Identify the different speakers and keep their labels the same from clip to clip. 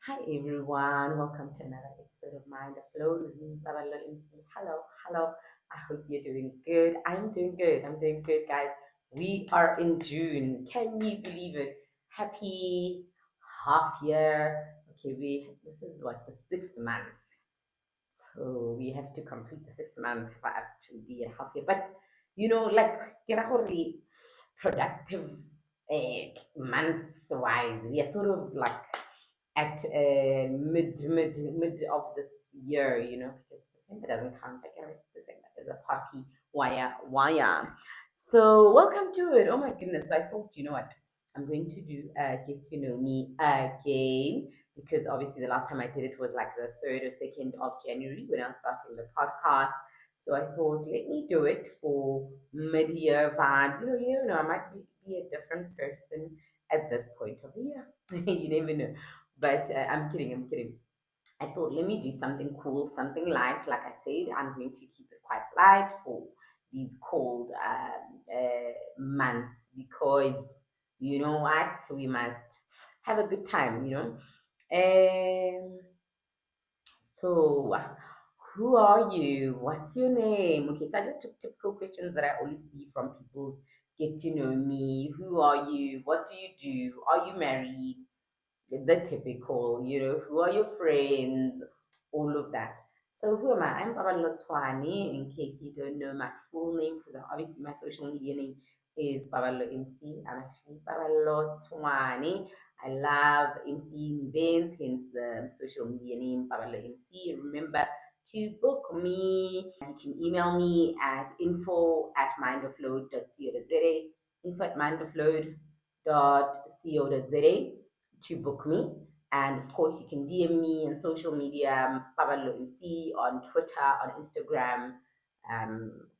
Speaker 1: Hi everyone, welcome to another episode of Mind the Flow with me, Babalo MC. Hello, hello. I hope you're doing good. I'm doing good. I'm doing good, guys. We are in June. Can you believe it? Happy half year. Okay, we this is what the sixth month. So we have to complete the sixth month for us to be a half year. But like productive months wise, we are sort of like at mid of this year, because December doesn't count. I can December is a party wire. So welcome to it. Oh my goodness! I thought what I'm going to do get to know me again, because obviously the last time I did it was like the 3rd or 2nd of January when I was starting the podcast. So I thought, let me do it for mid-year vibes. I might be a different person at this point of the year. You never know. But I'm kidding. I'm kidding. I thought, let me do something cool, something light. Like I said, I'm going to keep it quite light for these cold months because you know what? We must have a good time, Um, so, who are you? What's your name? Okay, so I just took typical questions that I always see from people's get to know me. Who are you? What do you do? Are you married? The typical, who are your friends, all of that. So who am I? I'm Baba Lotswani, in case you don't know my full name, because obviously my social media name is Babalo MC. I'm actually Baba Lotswani. I love MCing events, hence the social media name Babalo MC. Remember to book me. You can email me at info@mindoflow.co.za, info@mindoflow.co.za to book me. And of course, you can DM me on social media, Pablo MC, on Twitter, on Instagram,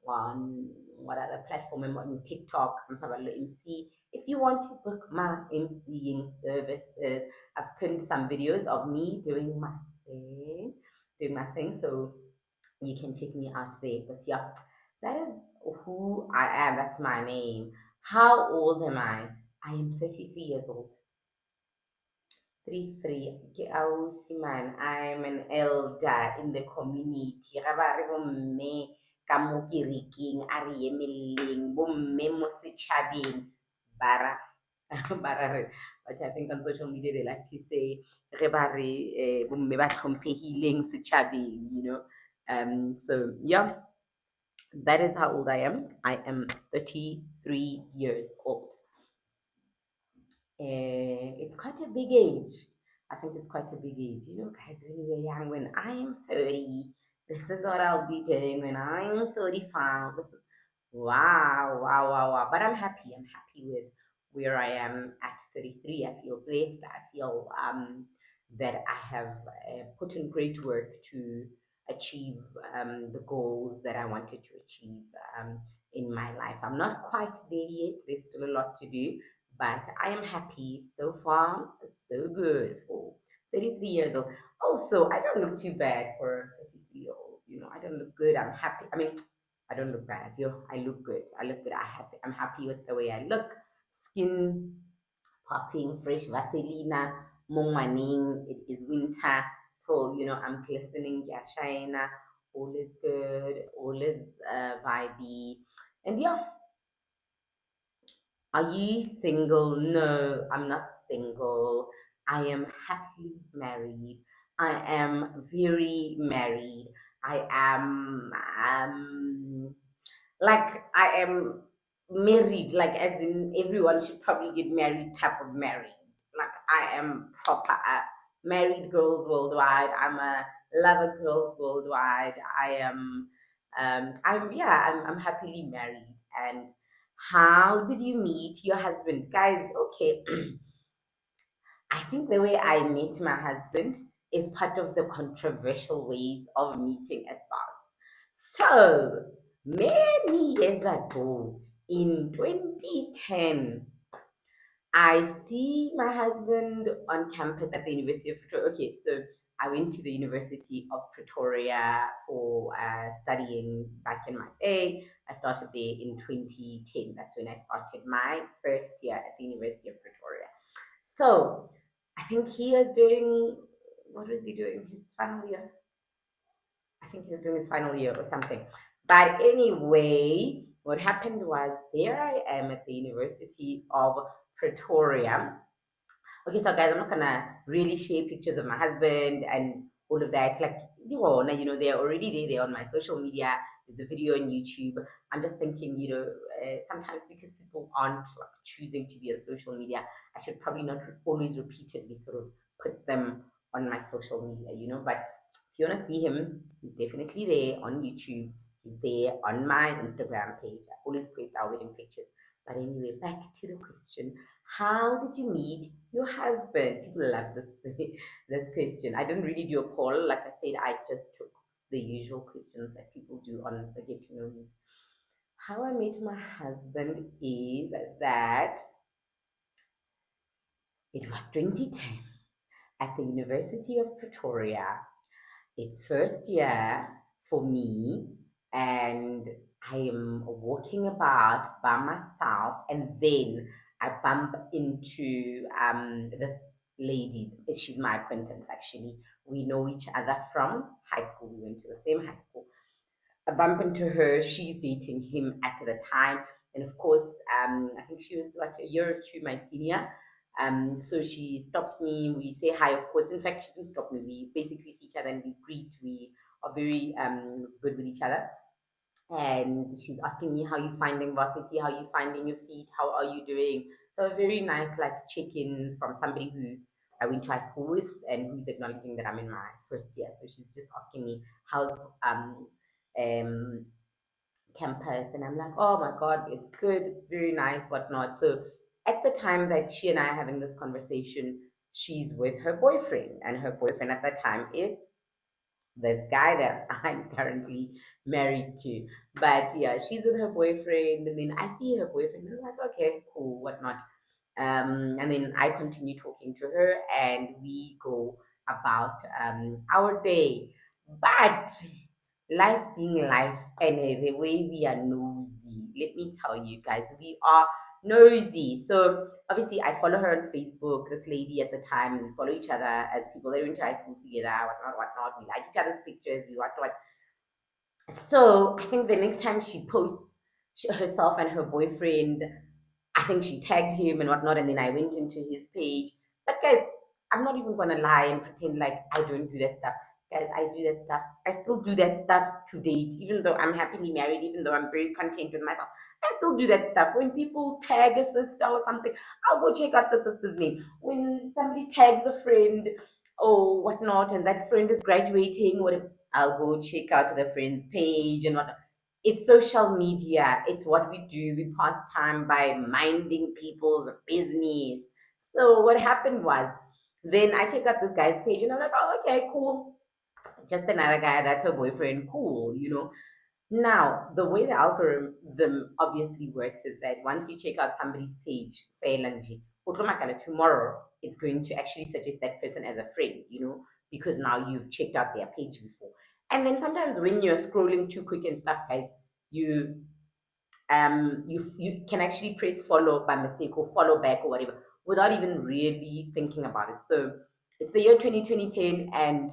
Speaker 1: on what other platform, I'm on TikTok, I'm Pablo MC. If you want to book my MCing services, I've pinned some videos of me doing my thing. So you can check me out there. But yeah, that is who I am. That's my name. How old am I? I am 33 years old. 33. Ke ausi man. I'm an elder in the community. Ga ba re bomme ka mo kerekeng a re emeleng bomme mo setšhabeng bara bara re but I think on social media they like to say re ba re bomme ba tlhomphehileng setšhabeng, so yeah, that is how old I am. I am 33 years old. It's quite a big age. I think it's quite a big age. Guys, when we were young, when I am 30, this is what I'll be doing when I'm 35. Wow, wow, wow, wow. But I'm happy. I'm happy with where I am at 33. I feel blessed. I feel that I have put in great work to achieve the goals that I wanted to achieve in my life. I'm not quite there yet. There's still a lot to do, but I am happy so far. So good for 33 years old. Also, I don't look too bad for a 33-year-old. I don't look good. I'm happy. I mean, I don't look bad. I look good. I look good. I'm happy with the way I look. Skin popping, fresh Vaselina, morning. It is winter. So, I'm glistening, yeah, shina. All is good. All is vibey. And yeah, are you single? No, I'm not single. I am happily married. I am very married. I am like I am married, like as in everyone should probably get married type of married. Like I am proper married girls worldwide. I'm a lover girls worldwide. I am I'm happily married. And how did you meet your husband? Guys, okay. I think the way I met my husband is part of the controversial ways of meeting a spouse. So, many years ago, in 2010, I see my husband on campus at the University of Pretoria. Okay, so I went to the University of Pretoria for studying back in my day. I started there in 2010. That's when I started my first year at the University of Pretoria. So I think he is doing. what was he doing? His final year. I think he was doing his final year or something. But anyway, what happened was there I am at the University of Pretoria. Okay, so guys, I'm not gonna really share pictures of my husband and all of that. Like, they're already there. They're on my social media. There's a video on YouTube. I'm just thinking, sometimes because people aren't like choosing to be on social media, I should probably not always repeatedly sort of put them on my social media. But if you wanna see him, he's definitely there on YouTube. He's there on my Instagram page. I always post our wedding pictures. But anyway, back to the question. How did you meet your husband? People love this this question. I didn't really do a poll. Like I said, I just took the usual questions that people do on the Get to Know Me. How I met my husband is that it was 2010 at the University of Pretoria. It's first year for me, and I am walking about by myself, and then I bump into this lady. She's my acquaintance actually. We know each other from high school. We went to the same high school. I bump into her. She's dating him at the time, and of course, I think she was like a year or two my senior. So she stops me. We say hi, of course. In fact, she didn't stop me. We basically see each other and we greet. We are very good with each other. And she's asking me how you finding varsity, how you finding your feet, how are you doing. So a very nice like check in from somebody who I went to high school with and who's acknowledging that I'm in my first year. So she's just asking me how's um campus, and I'm like, oh my god, it's good, it's very nice, whatnot. So at the time that she and I are having this conversation, she's with her boyfriend, and her boyfriend at that time is this guy that I'm currently married to. But yeah, she's with her boyfriend, and then I see her boyfriend, and I'm like, okay, cool, whatnot. And then I continue talking to her, and we go about our day. But life being life, and the way we are nosy, let me tell you guys, we are nosy. So obviously, I follow her on Facebook. This lady at the time, we follow each other as people that went to high school together, whatnot, whatnot. We like each other's pictures. We what. So I think the next time she posts herself and her boyfriend, I think she tagged him and whatnot, and then I went into his page. But guys, I'm not even gonna lie and pretend like I don't do that stuff. Guys, I do that stuff. I still do that stuff to date, even though I'm happily married, even though I'm very content with myself. I still do that stuff. When people tag a sister or something, I'll go check out the sister's name. When somebody tags a friend or whatnot, and that friend is graduating, whatever, I'll go check out the friend's page and whatnot. It's social media. It's what we do. We pass time by minding people's business. So what happened was, then I check out this guy's page and I'm like, oh, okay, cool. Just another guy that's her boyfriend, cool. Now, the way the algorithm obviously works is that once you check out somebody's page, Failanji, automatically tomorrow it's going to actually suggest that person as a friend, because now you've checked out their page before. And then sometimes when you're scrolling too quick and stuff, guys, you you can actually press follow by mistake or follow back or whatever without even really thinking about it. So it's the year 2010 and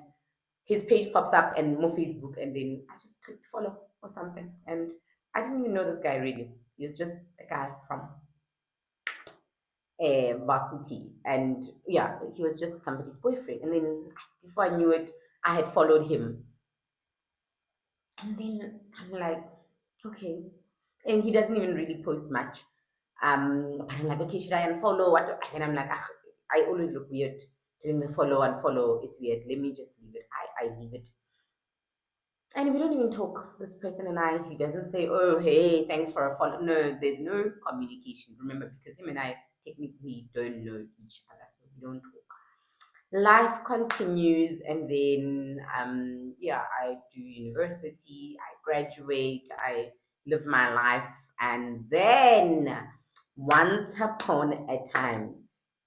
Speaker 1: his page pops up and more Facebook, and then I just clicked follow or something. And I didn't even know this guy really. He was just a guy from a varsity. And yeah, he was just somebody's boyfriend. And then before I knew it, I had followed him. And then I'm like, okay. And he doesn't even really post much. But I'm like, okay, should I unfollow? What? And I'm like, ah, I always look weird doing the follow unfollow. It's weird. Let me just leave it. I leave it. And we don't even talk, this person and I. He doesn't say, oh, hey, thanks for a follow. No, there's no communication. Remember, because him and I technically don't know each other, so we don't talk. Life continues, and then, yeah, I do university, I graduate, I live my life, and then once upon a time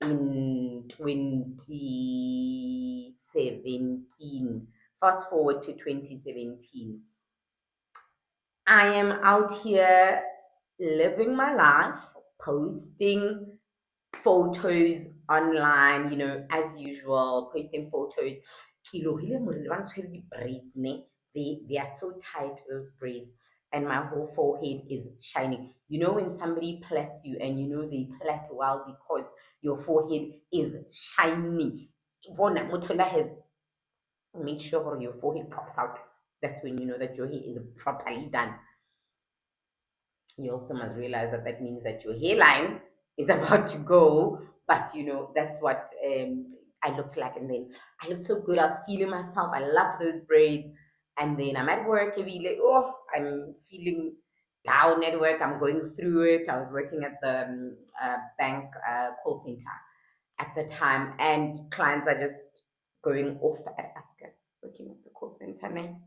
Speaker 1: in 2017, fast forward to 2017, I am out here living my life, posting photos online, as usual, posting photos. Ke lohile moriri, ba ntshwere di-braids, ne? They are so tight, those braids, and my whole forehead is shining. You know when somebody plats you and they plait well because your forehead is shiny. Bona motho has make sure your forehead pops out. That's when you know that your hair is properly done. You also must realize that that means that your hairline is about to go, but that's what I looked like. And then I looked so good. I was feeling myself. I loved those braids. And then I'm at work every like, oh, I'm feeling down at work. I'm going through it. I was working at the bank call center at the time, and clients are just going off at us guys working at the call center now.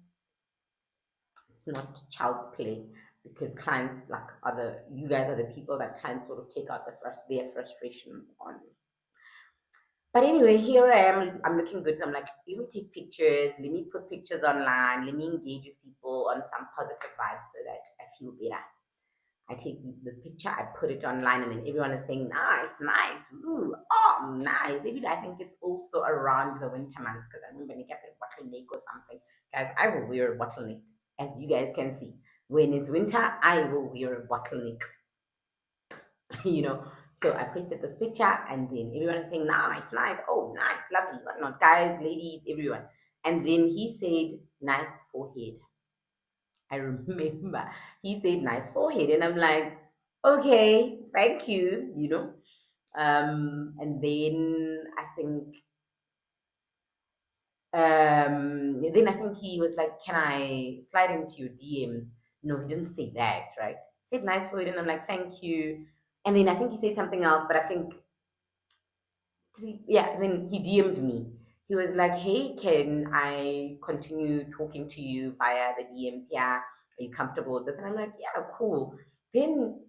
Speaker 1: It's not child's play because clients like other you guys are the people that clients sort of take out their frustrations on. But anyway, here I am. I'm looking good. So I'm like, let me take pictures. Let me put pictures online. Let me engage with people on some positive vibes so that I feel better. I take this picture, I put it online, and then everyone is saying, nice, nice, ooh, oh, nice. Maybe I think it's also around the winter months because I remember Nick a bottleneck or something. Guys, I will wear a bottleneck, as you guys can see. When it's winter, I will wear a bottleneck, you know. So I posted this picture, and then everyone is saying, nice, nice, oh, nice, lovely, whatnot, guys, ladies, everyone. And then he said, nice forehead. I remember he said nice forehead, and I'm like, okay, thank you. And then I think he was like, can I slide into your DMs? No, he didn't say that, right? He said nice forehead, and I'm like, thank you. And then I think he said something else, but I think yeah, then he DM'd me. He was like, hey, can I continue talking to you via the DMs? Yeah, are you comfortable with this? And I'm like, yeah, cool. Then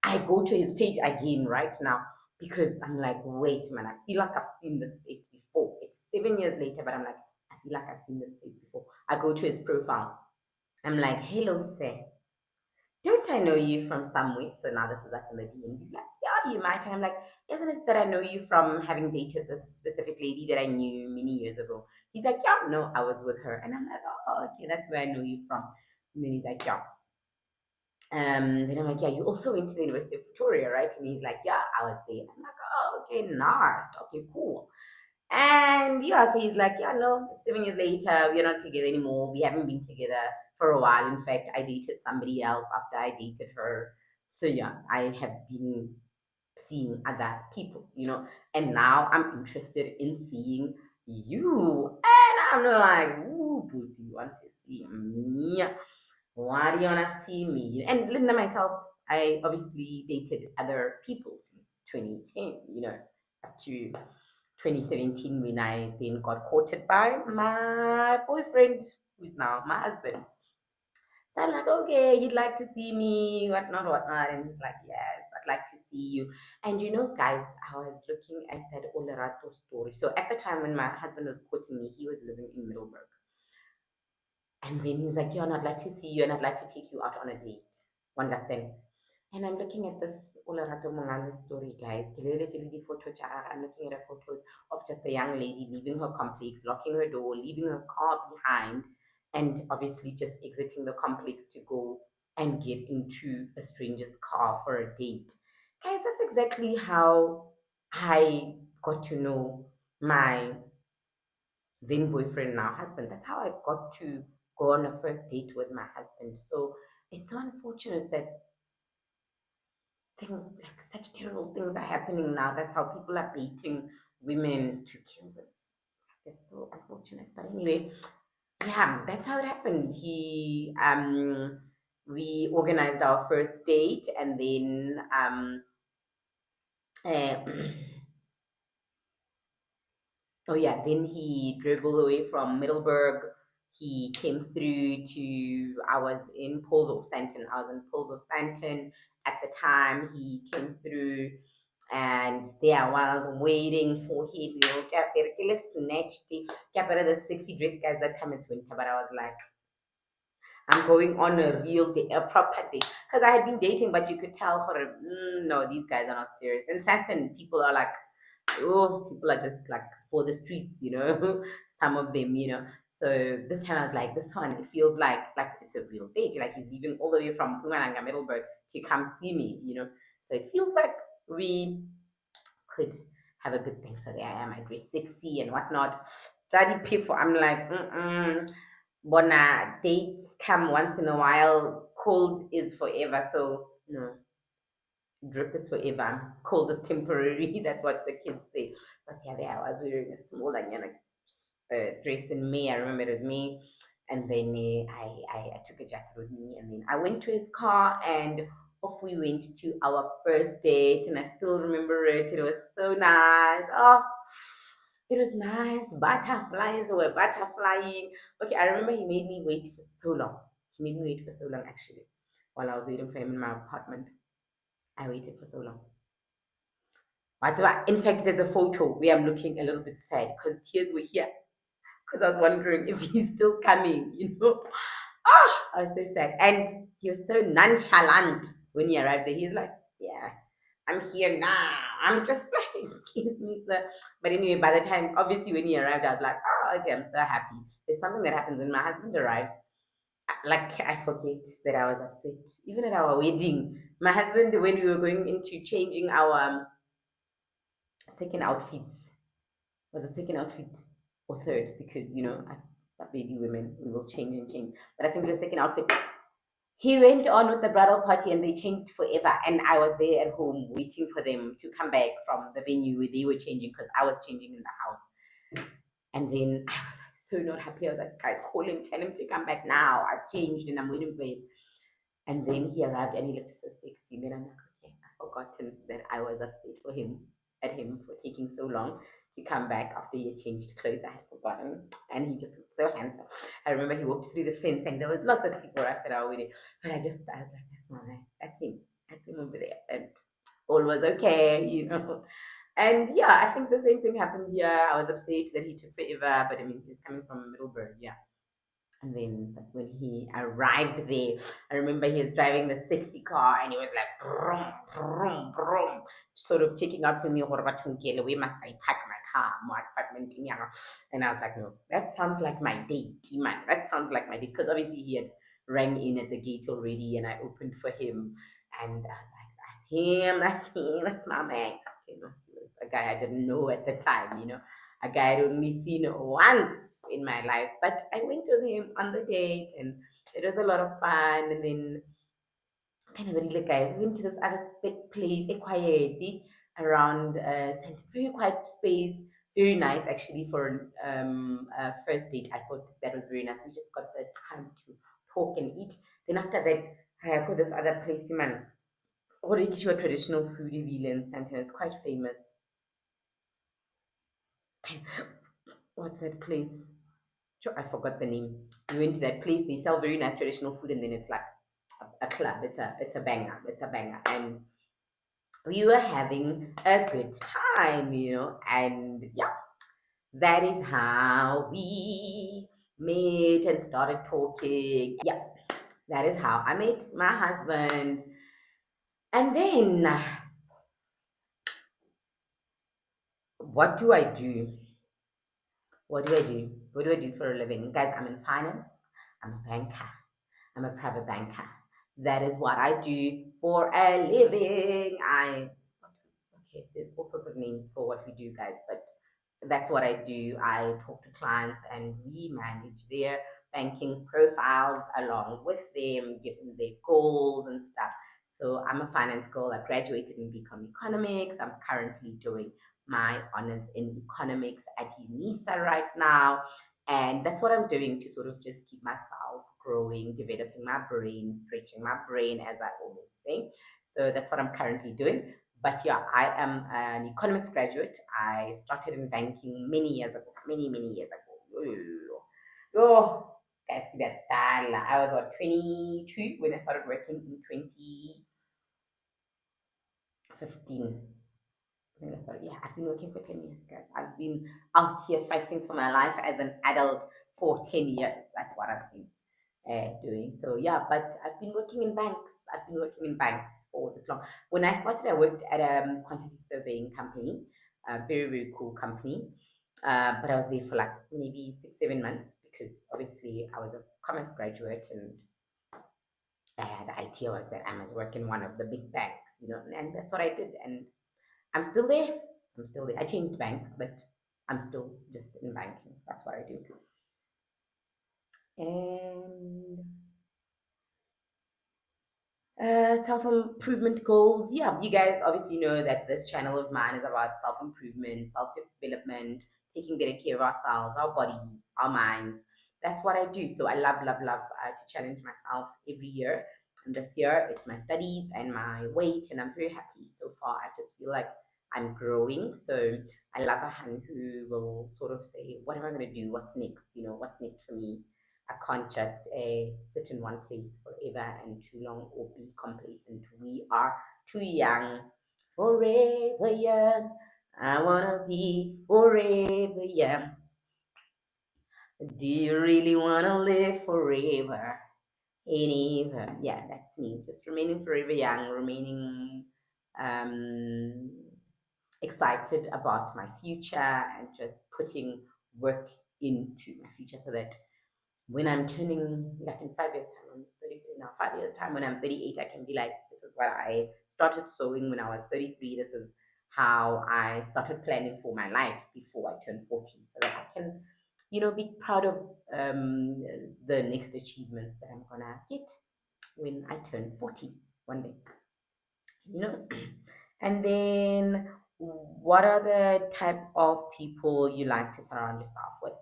Speaker 1: I go to his page again right now because I'm like, wait, man, I feel like I've seen this face before. It's 7 years later, but I'm like, I feel like I've seen this face before. I go to his profile. I'm like, hello, sir. Don't I know you from somewhere? So now this is us in the DMs. He's like, yeah, you might. And I'm like, isn't it that I know you from having dated this specific lady that I knew many years ago? He's like, yeah, no, I was with her. And I'm like, oh, okay, that's where I know you from. And then he's like, yeah. Then I'm like, yeah, you also went to the University of Victoria, right? And he's like, yeah, I was there. I'm like, oh, okay, nice. Okay, cool. And yeah, so he's like, yeah, no, 7 years later, we're not together anymore. We haven't been together for a while. In fact, I dated somebody else after I dated her. So yeah, I have been seeing other people. And now I'm interested in seeing you. And I'm like, ooh, boo, do you want to see me? Why do you want to see me? And Linda myself, I obviously dated other people since 2010, up to 2017 when I then got courted by my boyfriend, who's now my husband. So I'm like, okay, you'd like to see me, whatnot, whatnot. And he's like, yes, I'd like to see you. And guys, I was looking at that Olerato story. So at the time when my husband was courting me, he was living in Middleburg. And then he's like, yeah, and I'd like to see you and I'd like to take you out on a date. One last thing. And I'm looking at this Olerato Mongale story, guys. I'm looking at her photos of just a young lady leaving her complex, locking her door, leaving her car behind, and obviously just exiting the complex to go and get into a stranger's car for a date. Guys, that's exactly how I got to know my then boyfriend, now husband. That's how I got to go on a first date with my husband. So it's so unfortunate that things like such terrible things are happening now. That's how people are dating women to kill them. It's so unfortunate. But anyway, yeah, that's how it happened. We organized our first date, and then uh, oh yeah, then he drove all the way from Middleburg. He came through to, I was in Poles of Santon. I was in Poles of Santon at the time. He came through, and there while I was waiting for him, snatched it. The sexy dress, guys. That time it's winter, but I was like, I'm going on a real day, a proper date. Because I had been dating, but you could tell, no, these guys are not serious. In Santon, people are like, oh, people are just like for the streets, some of them, So this time I was like, this one, it feels like it's a real date. Like he's leaving all the way from Pumalanga, Middleburg to come see me. So it feels like we could have a good thing. So there I am, I dress sexy and whatnot. Daddy Piffle, I'm like, Bona, dates come once in a while. Cold is forever. So, no, drip is forever. Cold is temporary. That's what the kids say. But yeah, there I was wearing a small Anyana dress in May. I remember it was May. And then I took a jacket with me. And then I went to his car and off we went to our first date. And I still remember it. It was so nice. Oh, it was nice. Butterflies were butterflying. Okay, I remember he made me wait for so long. He made me wait for so long actually while I was waiting for him in my apartment. I waited for so long. Whatever. In fact, there's a photo where I'm looking a little bit sad because tears were here because I was wondering if he's still coming. I was so sad. And he was so nonchalant when he arrived there. He's like, yeah, I'm here now. I'm just like, excuse me, sir. But anyway, by the time, obviously, when he arrived, I was like, oh, okay, I'm so happy. There's something that happens when my husband arrives. Like, I forget that I was upset. Even at our wedding, my husband, when we were going into changing our second outfits, was it second outfit or third? Because, as baby women, we will change and change. But I think it was second outfit. He went on with the bridal party and they changed forever. And I was there at home waiting for them to come back from the venue where they were changing because I was changing in the house. And then I was like, so not happy. I was like, guys, call him, tell him to come back now. I've changed and I'm waiting for him. And then he arrived and he looked so sexy. And then I'm like, okay, I've forgotten that I was upset at him for taking so long to come back after he had changed clothes. I had forgotten. And he just looked so handsome. I remember he walked through the fence and there was lots of people after our wedding. But I was like, that's my man. That's him. That's him over there. And all was okay. And yeah, I think the same thing happened here. I was upset that he took forever, but I mean, he's coming from Middleburg, yeah. And then but when he arrived there, I remember he was driving the sexy car and he was like brum, brum, brum, sort of checking out for me, where must I park my car? More apartment in Yanga. And I was like, no, that sounds like my date, man. That sounds like my date. Because obviously he had rang in at the gate already and I opened for him. And I was like, that's him, that's my man. Okay, no, he was a guy I didn't know at the time. A guy I'd only seen once in my life. But I went with him on the date and it was a lot of fun. And then kind of really like I went to this other place, a quiet around very quiet space, very nice actually for a first date. I thought that was very nice. We just got the time to talk and eat. Then after that, I got this other place, man. What is your traditional food in Santana? It's quite famous. What's that place? Sure, I forgot the name. We went to that place. They sell very nice traditional food, and then it's like a club. It's a banger. It's a banger, and we were having a good time. And yeah, that is how we met and started talking. Yeah, that is how I met my husband. And then, what do I do? What do I do? What do I do for a living? Guys, I'm in finance. I'm a banker. I'm a private banker. That is what I do for a living. Okay, there's all sorts of names for what we do, guys, but that's what I do. I talk to clients and we manage their banking profiles along with them, give them their goals and stuff. So I'm a finance girl. I graduated in BCom Economics. I'm currently doing my honors in economics at UNISA right now. And that's what I'm doing to sort of just keep myself growing, developing my brain, stretching my brain, as I always say. So that's what I'm currently doing. But yeah, I am an economics graduate. I started in banking many years ago, many, many years ago. Oh, guys, I was what, 22 when I started working in 2015. I think I started, yeah, I've been working for 10 years, guys. I've been out here fighting for my life as an adult for 10 years. That's what I've been doing. So yeah, but I've been working in banks. I've been working in banks for this long. When I started, I worked at a quantity surveying company. A very, very cool company. But I was there for like maybe 6, 7 months because obviously I was a commerce graduate and the idea was that I must work in one of the big banks, and that's what I did. And I'm still there. I'm still there. I changed banks, but I'm still just in banking. That's what I do. And self improvement goals. Yeah, you guys obviously know that this channel of mine is about self improvement, self development, taking better care of ourselves, our bodies, our minds. That's what I do. So I love, love, love to challenge myself every year. And this year, it's my studies and my weight, and I'm very happy so far. I just feel like I'm growing. So I love a hand who will sort of say, "What am I going to do? What's next? What's next for me?" I can't just sit in one place forever and too long or be complacent. We are too young, forever young. I wanna be forever young. Do you really wanna live forever? Anywhere. Yeah, that's me. Just remaining forever young, remaining um, excited about my future and just putting work into my future so that when I'm turning, like in 5 years' time, I'm 33 now, 5 years' time, when I'm 38, I can be like, this is what I started sewing when I was 33. This is how I started planning for my life before I turned 40, so that I can, be proud of the next achievements that I'm gonna get when I turn 40 one day, you know. And then, what are the type of people you like to surround yourself with?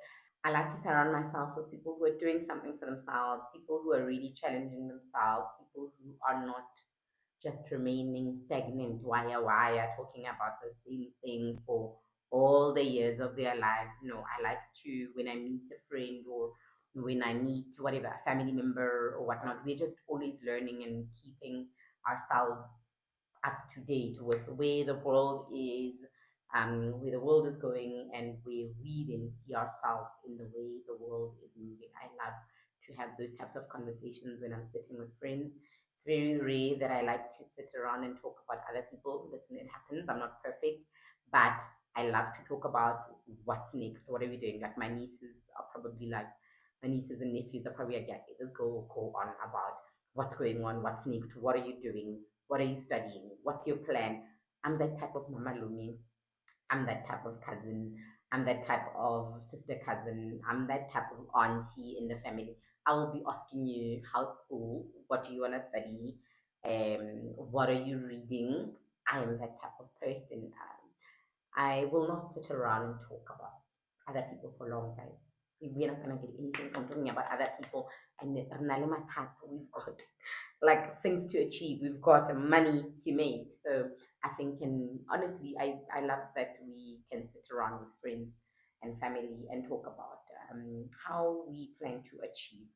Speaker 1: I like to surround myself with people who are doing something for themselves, people who are really challenging themselves, people who are not just remaining stagnant, wire, talking about the same thing for all the years of their lives. I like to, when I meet a friend or when I meet whatever, a family member or whatnot, we're just always learning and keeping ourselves up to date with where the world is, where the world is going, and where we then see ourselves in the way the world is moving. I love to have those types of conversations when I'm sitting with friends. It's very rare that I like to sit around and talk about other people. Listen, it happens. I'm not perfect, but I love to talk about what's next. What are we doing? Like my nieces and nephews are probably like, yeah, let's go on about what's going on, what's next, what are you doing, what are you studying, what's your plan. I'm that type of Mama Lumi. I'm that type of cousin. I'm that type of sister cousin. I'm that type of auntie in the family. I will be asking you how's school, what do you want to study, what are you reading. I am that type of person. I will not sit around and talk about other people for long, guys. We're not gonna get anything from talking about other people. And Nalima Tap, we've got like things to achieve. We've got money to make. So I think, and honestly, I love that we can sit around with friends and family and talk about how we plan to achieve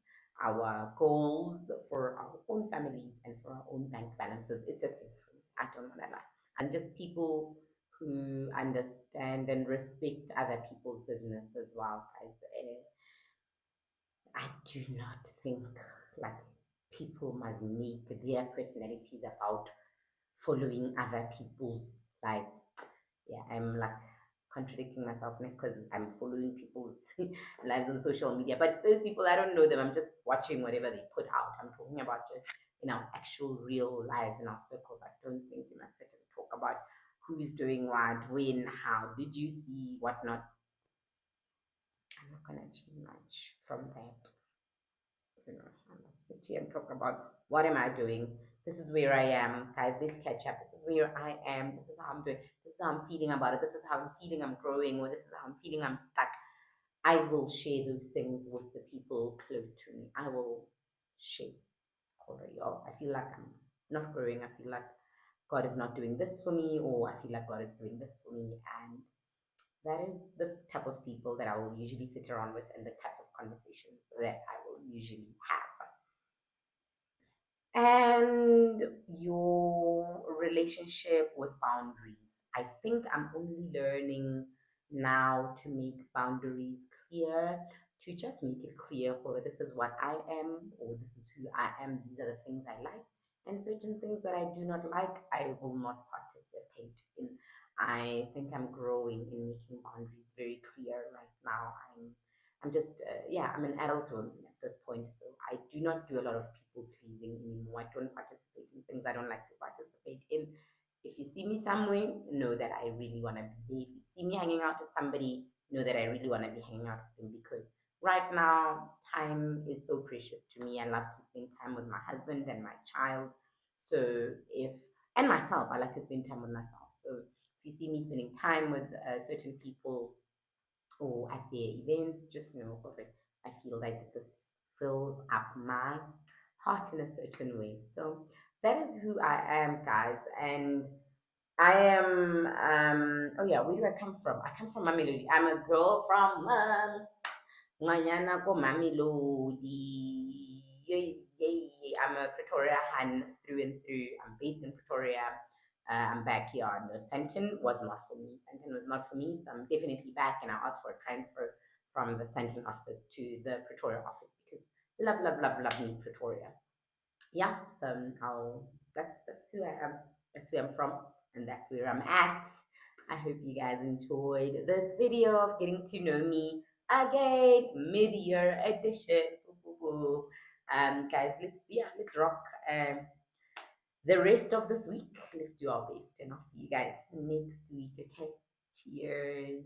Speaker 1: our goals for our own families and for our own bank balances. It's a thing for me. I don't want to lie. And just people who understand and respect other people's business as well, guys. I do not think like people must make their personalities about following other people's lives. Yeah, I'm like contradicting myself now because I'm following people's lives on social media. But those people, I don't know them. I'm just watching whatever they put out. I'm talking about just actual real lives in our circles. I don't think we must sit and talk about who's doing what, when, how, did you see, whatnot. I'm not gonna achieve much from that. I must sit here and talk about what am I doing. This is where I am, guys. Let's catch up. This is where I am. This is how I'm doing. This is how I'm feeling about it. This is how I'm feeling I'm growing, or this is how I'm feeling I'm stuck. I will share those things with the people close to me. I will share. Already, or I feel like I'm not growing. I feel like God is not doing this for me, or I feel like God is doing this for me, and that is the type of people that I will usually sit around with and the types of conversations that I will usually have. And your relationship with boundaries. I think I'm only learning now to make boundaries clear, to just make it clear for this is what I am, or this is who I am, these are the things I like, and certain things that I do not like, I will not participate in. I think I'm growing in making boundaries very clear right now. I'm just, yeah, I'm an adult woman at this point, so I do not do a lot of people pleasing anymore. I don't participate in things I don't like to participate in. If you see me somewhere, know that I really want to be there. If you see me hanging out with somebody, know that I really want to be hanging out with them because right now, time is so precious to me. I love to spend time with my husband and my child. So if and myself, I like to spend time with myself. So if you see me spending time with certain people or at their events, just know that I feel like this fills up my heart in a certain way. So that is who I am, guys. And I am, oh yeah, where do I come from? I come from Mamelodi. I'm a girl from Nganyana ko Mamelodi. Yay, yay. I'm a Pretoria Han through and through. I'm based in Pretoria. I'm back here. No, Santon was not for me. Santon was not for me, so I'm definitely back. And I asked for a transfer from the Santon office to the Pretoria office because love me Pretoria. Yeah, so that's who I am. That's where I'm from, and that's where I'm at. I hope you guys enjoyed this video of getting to know me again, mid-year edition. Boo, boo, boo. Guys, let's rock the rest of this week. Let's do our best, and I'll see you guys next week. Okay, cheers.